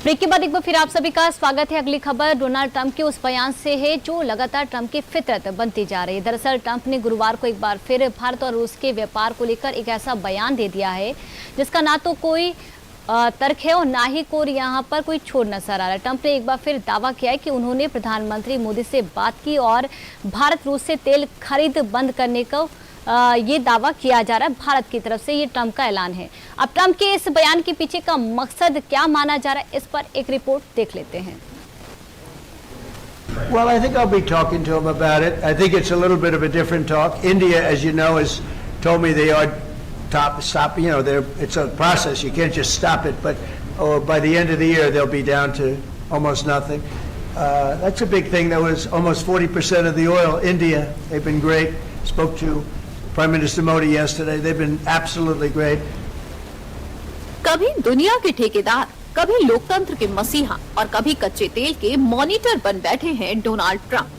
Break के बाद एक बार फिर आप सभी का स्वागत है। अगली खबर डोनाल्ड ट्रंप के उस बयान से है जो लगातार ट्रंप की फितरत बनती जा रही है। दरअसल ट्रंप ने गुरुवार को एक बार फिर भारत और रूस के व्यापार को लेकर एक ऐसा बयान दे दिया है जिसका ना तो कोई तर्क है और ना ही कोई यहाँ पर कोई छोड़ नजर आ रहा है। ट्रंप ने एक बार फिर दावा किया है कि उन्होंने प्रधानमंत्री मोदी से बात की और भारत रूस से तेल खरीद बंद करने को ये दावा किया जा रहा है। भारत की तरफ से ये ट्रंप का ऐलान है। अब ट्रंप के इस बयान के पीछे का मकसद क्या माना जा रहा है, इस पर एक रिपोर्ट देख लेते हैं। Well, I think I'll be talking to him about it. I think it's a little bit of a different talk. India, as you know, has told me they are stop. You know, it's a process. You can't just stop it. But by the end of the year, they'll be down to almost nothing. That's a big thing. That was almost 40% of the oil. India, they've been great. Spoke to Prime Minister Modi yesterday. They've been absolutely great. कभी दुनिया के ठेकेदार, कभी लोकतंत्र के मसीहा और कभी कच्चे तेल के मॉनिटर बन बैठे हैं डोनाल्ड ट्रंप।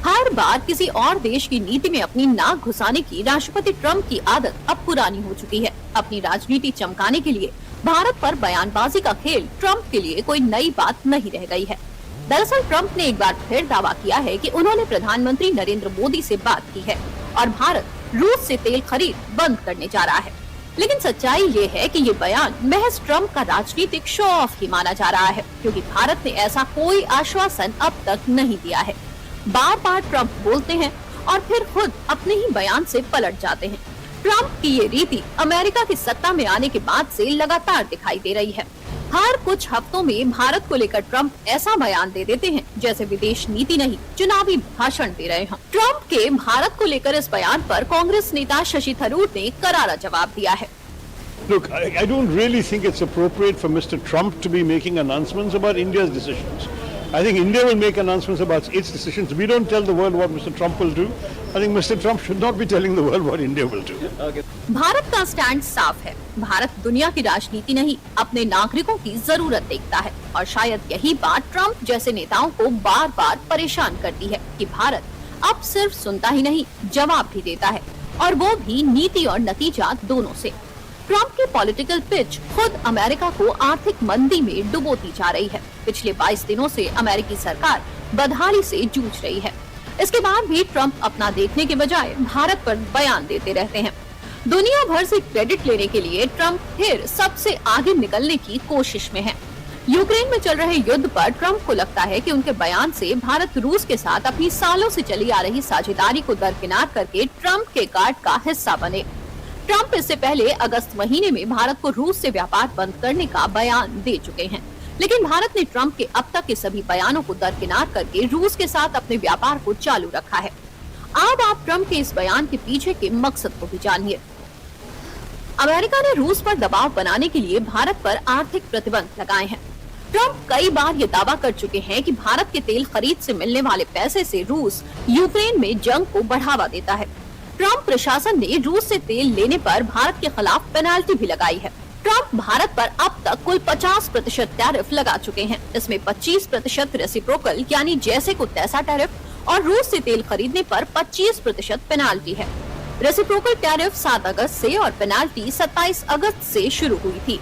हर बार किसी और देश की नीति में अपनी नाक घुसाने की राष्ट्रपति ट्रंप की आदत अब पुरानी हो चुकी है। अपनी राजनीति चमकाने के लिए भारत पर बयानबाजी का खेल ट्रंप के लिए कोई नई बात नहीं रह गई है। दरअसल ट्रंप ने एक बार फिर दावा किया है कि उन्होंने प्रधानमंत्री नरेंद्र मोदी से बात की है और भारत रूस से तेल खरीद बंद करने जा रहा है। लेकिन सच्चाई ये है कि ये बयान महज ट्रंप का राजनीतिक शो ऑफ ही माना जा रहा है, क्योंकि भारत ने ऐसा कोई आश्वासन अब तक नहीं दिया है। बार बार ट्रंप बोलते हैं और फिर खुद अपने ही बयान से पलट जाते हैं। ट्रंप की ये रीति अमेरिका की सत्ता में आने के बाद से लगातार दिखाई दे रही है। हर कुछ हफ्तों में भारत को लेकर ट्रंप ऐसा बयान दे देते हैं जैसे विदेश नीति नहीं चुनावी भाषण दे रहे हों। ट्रंप के भारत को लेकर इस बयान पर कांग्रेस नेता शशि थरूर ने करारा जवाब दिया है। Look, I don't really think it's appropriate for Mr. Trump to be making announcements about India's decisions. I think India will make announcements about its decisions. We don't tell the world what Mr. Trump will do. I think Mr. Trump should not be telling the world what India will do. Bharat का stand साफ है। भारत दुनिया की राजनीति नहीं, अपने नागरिकों की जरूरत देखता है और शायद यही बात ट्रंप जैसे नेताओं को बार बार परेशान करती है कि भारत अब सिर्फ सुनता ही नहीं, जवाब भी देता है, और वो भी नीति और नतीजा दोनों से। ट्रंप की पॉलिटिकल पिच खुद अमेरिका को आर्थिक मंदी में डुबोती जा रही है। पिछले 22 दिनों से अमेरिकी सरकार बदहाली से जूझ रही है। इसके बाद भी ट्रंप अपना देखने के बजाय भारत पर बयान देते रहते हैं। दुनिया भर से क्रेडिट लेने के लिए ट्रंप फिर सबसे आगे निकलने की कोशिश में है। यूक्रेन में चल रहे युद्ध पर ट्रंप को लगता है कि उनके बयान से भारत रूस के साथ अपनी सालों से चली आ रही साझेदारी को दरकिनार करके ट्रंप के कार्ड का हिस्सा बने। ट्रंप इससे पहले अगस्त महीने में भारत को रूस से व्यापार बंद करने का बयान दे चुके हैं, लेकिन भारत ने ट्रंप के अब तक के सभी बयानों को दरकिनार करके रूस के साथ अपने व्यापार को चालू रखा है। अब आप ट्रंप के इस बयान के पीछे के मकसद को भी जानिए। अमेरिका ने रूस पर दबाव बनाने के लिए भारत पर आर्थिक प्रतिबंध लगाए हैं। ट्रंप कई बार ये दावा कर चुके हैं कि भारत के तेल खरीद से मिलने वाले पैसे से रूस यूक्रेन में जंग को बढ़ावा देता है। ट्रंप प्रशासन ने रूस से तेल लेने पर भारत के खिलाफ पेनाल्टी भी लगाई है। ट्रंप भारत पर अब तक कुल 50% टैरिफ लगा चुके हैं। इसमें 25% रेसिप्रोकल यानी जैसे को तैसा टैरिफ और रूस से तेल खरीदने पर 25% पेनाल्टी है। रेसिप्रोकल टैरिफ 7 अगस्त से और पेनाल्टी 27 अगस्त से शुरू हुई थी।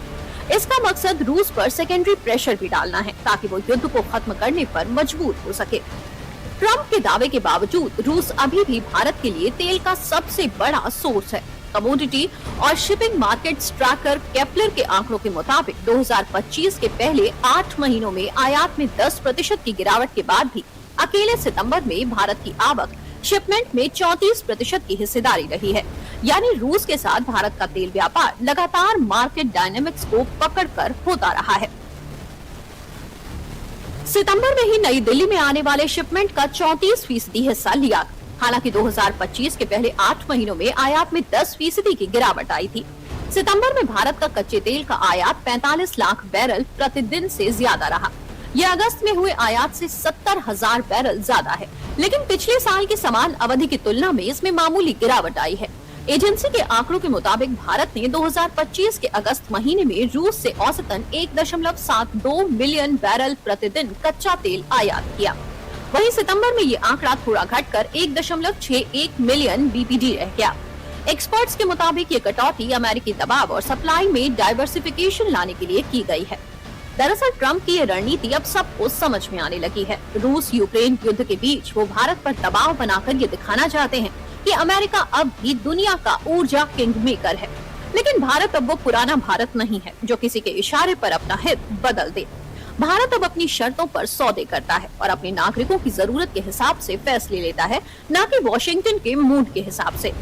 इसका मकसद रूस पर सेकेंडरी प्रेशर भी डालना है ताकि वो युद्ध को खत्म करने पर मजबूर हो सके। ट्रंप के दावे के बावजूद रूस अभी भी भारत के लिए तेल का सबसे बड़ा सोर्स है। कमोडिटी और शिपिंग मार्केट्स ट्रैकर केपलर के आंकड़ों के मुताबिक 2025 के पहले 8 महीनों में आयात में 10% की गिरावट के बाद भी अकेले सितंबर में भारत की आवक शिपमेंट में 34% की हिस्सेदारी रही है। यानी रूस के साथ भारत का तेल व्यापार लगातार मार्केट डायनेमिक्स को पकड़कर होता रहा है। सितंबर में ही नई दिल्ली में आने वाले शिपमेंट का 34% हिस्सा लिया। हालांकि 2025 के पहले 8 महीनों में आयात में 10% की गिरावट आई थी। सितंबर में भारत का कच्चे तेल का आयात 45 लाख बैरल प्रतिदिन से ज्यादा रहा। यह अगस्त में हुए आयात से 70,000 बैरल ज्यादा है, लेकिन पिछले साल की समान अवधि की तुलना में इसमें मामूली गिरावट आई है। एजेंसी के आंकड़ों के मुताबिक भारत ने 2025 के अगस्त महीने में रूस से औसतन 1.72 मिलियन बैरल प्रतिदिन कच्चा तेल आयात किया। वहीं सितंबर में ये आंकड़ा थोड़ा घटकर 1.61 मिलियन बीपीडी रह गया। एक्सपर्ट्स के मुताबिक ये कटौती अमेरिकी दबाव और सप्लाई में डाइवर्सिफिकेशन लाने के लिए की गई है। दरअसल ट्रम्प की ये रणनीति अब सबको समझ में आने लगी है। रूस यूक्रेन युद्ध के बीच वो भारत पर दबाव बनाकर ये दिखाना चाहते हैं कि अमेरिका अब भी दुनिया का ऊर्जा किंग मेकर है। लेकिन भारत अब वो पुराना भारत नहीं है जो किसी के इशारे पर अपना हित बदल दे। भारत अब अपनी शर्तों पर सौदे करता है और अपने नागरिकों की जरूरत के हिसाब से फैसले लेता है, न कि वॉशिंगटन के मूड के हिसाब से।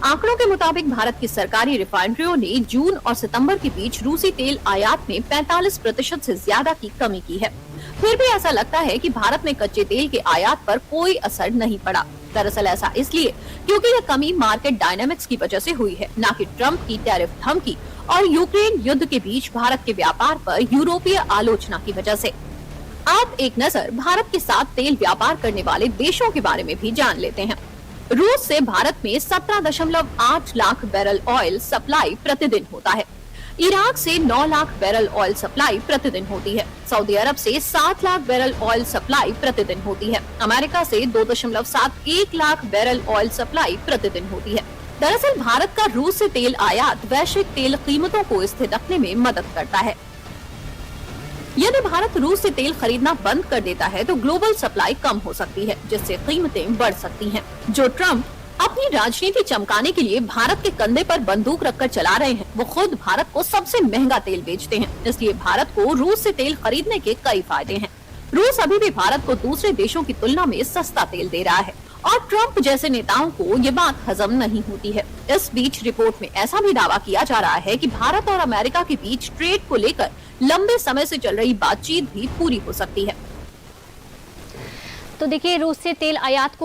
आंकड़ों के मुताबिक भारत की सरकारी रिफाइनरियों ने जून और सितंबर के बीच रूसी तेल आयात में 45% से ज्यादा की कमी की है। फिर भी ऐसा लगता है कि भारत में कच्चे तेल के आयात पर कोई असर नहीं पड़ा। दरअसल ऐसा इसलिए क्योंकि यह कमी मार्केट डायनामिक्स की वजह से हुई है, न कि ट्रम्प की टैरिफ धमकी और यूक्रेन युद्ध के बीच भारत के व्यापार पर यूरोपीय आलोचना की वजह से। अब एक नजर भारत के साथ तेल व्यापार करने वाले देशों के बारे में भी जान लेते हैं। रूस से भारत में 17.8 लाख बैरल ऑयल सप्लाई प्रतिदिन होता है। इराक से 9 लाख बैरल ऑयल सप्लाई प्रतिदिन होती है। सऊदी अरब से 7 लाख बैरल ऑयल सप्लाई प्रतिदिन होती है। अमेरिका से 2.71 लाख बैरल ऑयल सप्लाई प्रतिदिन होती है। दरअसल भारत का रूस से तेल आयात वैश्विक तेल कीमतों को स्थिर रखने में मदद करता है। यदि भारत रूस से तेल खरीदना बंद कर देता है तो ग्लोबल सप्लाई कम हो सकती है, जिससे कीमतें बढ़ सकती हैं। जो ट्रम्प अपनी राजनीति चमकाने के लिए भारत के कंधे पर बंदूक रखकर चला रहे हैं, वो खुद भारत को सबसे महंगा तेल बेचते हैं। इसलिए भारत को रूस से तेल खरीदने के कई फायदे हैं। रूस अभी भी भारत को दूसरे देशों की तुलना में सस्ता तेल दे रहा है और ट्रम्प जैसे नेताओं को ये बात हजम नहीं होती है। इस बीच रिपोर्ट में ऐसा भी दावा किया जा रहा है कि भारत और अमेरिका के बीच ट्रेड को लेकर लंबे समय से चल रही बातचीत भी पूरी हो सकती है। तो देखिए, रूस से तेल आयात को